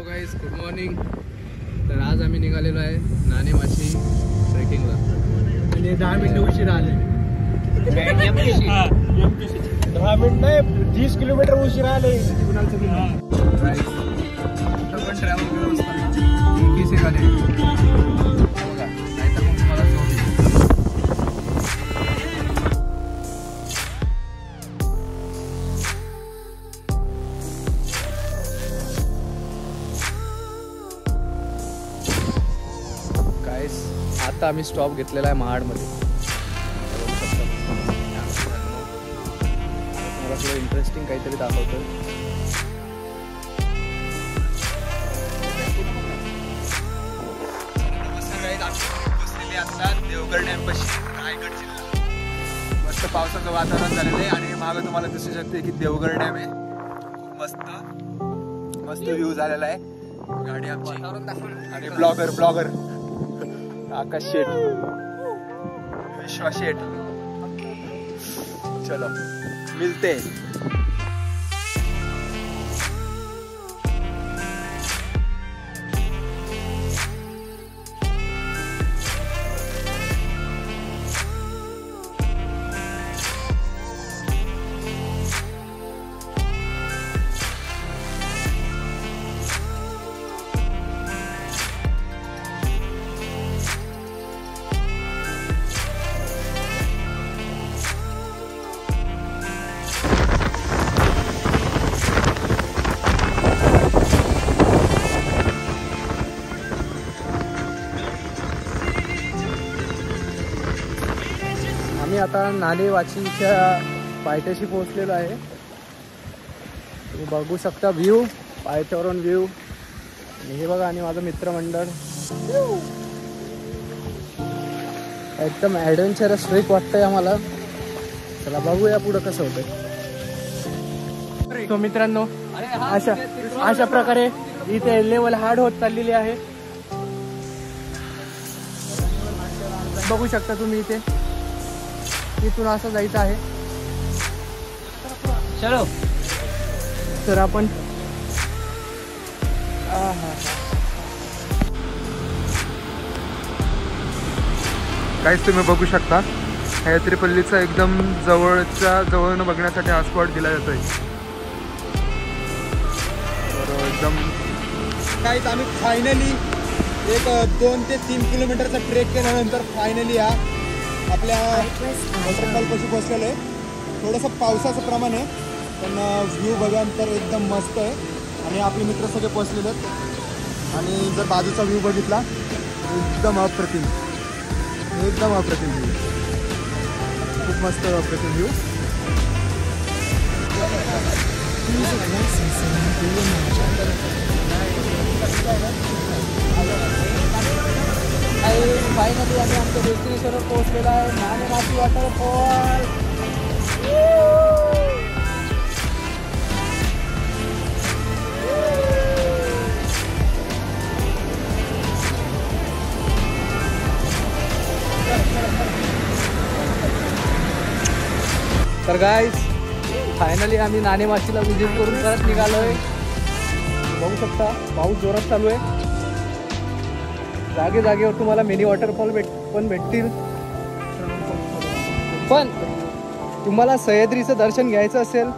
Hello guys, good morning. तर आज आम्ही निघालेलो आहे नाणेमाची ट्रेकिंगला आणि 10 मिनिटं उशीर आले. 10 मिनिट नाही, 30 किलोमीटर उशीर आले. पण ट्रॅव्हल करत असताना की से गाडी बघा, नाहीतर मग तुम्हाला आता आम्ही स्टॉप घेतलेला आहे महाडमध्ये. मला थोडं इंटरेस्टिंग काहीतरी दाखवतो. आता देवगड डॅमपाशी रायगड जिल्हा. मस्त पावसाचं वातावरण झालेलं आहे आणि मागं तुम्हाला दिसू शकते की देवगड डॅम आहे. मस्त व्ह्यू झालेला आहे. गाडी आमची आणि ब्लॉगर आकाश शेठ, विश्वास शेठ. चलो मिलते. आम्ही आता नाणेवाचीच्या पायथ्याशी पोहोचलेलो आहे. तुम्ही बघू शकता व्ह्यू, पायथ्यावरून व्ह्यू. आणि हे बघा, आणि माझं मित्रमंडळ. एकदम ॲडव्हेंचरस ट्रिप वाटतंय आम्हाला. चला बघूया पुढं कसं होतंय. तो मित्रांनो, अशा प्रकारे इथे लेवल हार्ड होत चाललेली आहे. बघू शकता तुम्ही इथे. इथून असं जायचं आहे. चलो तर आपण काहीच तुम्ही बघू शकता. ह्या त्रिपल्लीचा एकदम जवळनं बघण्यासाठी हा स्पॉट दिला जातोय. एकदम काहीच आम्ही फायनली एक 2 ते 3 किलोमीटरचा ट्रेक केल्यानंतर फायनली हा आपल्या वॉटरफॉल पाशी पोहोचलेलं आहे. थोडंसं पावसाचं प्रमाण आहे, पण व्ह्यू बघा तर एकदम मस्त आहे. आणि आपले मित्र सगळे पोहोचलेले आहेत. आणि जर बाजूचा व्ह्यू बघितला एकदम अप्रतिम व्ह्यू. खूप मस्त अप्रतिम व्ह्यू. फायनली आम्ही आमच्या डेस्टिनेशनवर पोहोचलेला आहे, नाणेमाची वॉटरफॉल. तर गाईज, फायनली आम्ही नाणेमाचीला विजिट करून परत निघालोय. बघू शकता पाऊस जोरात चालू आहे. जागेवर तुम्हाला मिनी वॉटरफॉल पण भेटतील. पण तुम्हाला सह्याद्रीचं दर्शन घ्यायचं असेल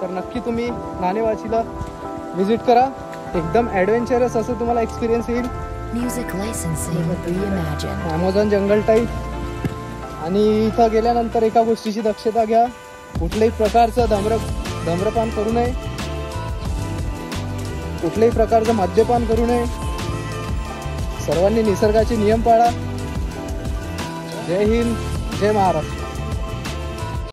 तर नक्की तुम्ही नाणेमाचीला विजिट करा. एकदम ॲडव्हेंचरस असं तुम्हाला एक्सपिरियन्स येईल. ॲमेझॉन जंगल टाईप. आणि इथं गेल्यानंतर एका गोष्टीची दक्षता घ्या, कुठल्याही प्रकारचं धम्रपान करू नये, कुठल्याही प्रकारचं मद्यपान करू नये. सर्वांनी निसर्गाचे नियम पाळा. जय हिंद, जय महाराष्ट्र.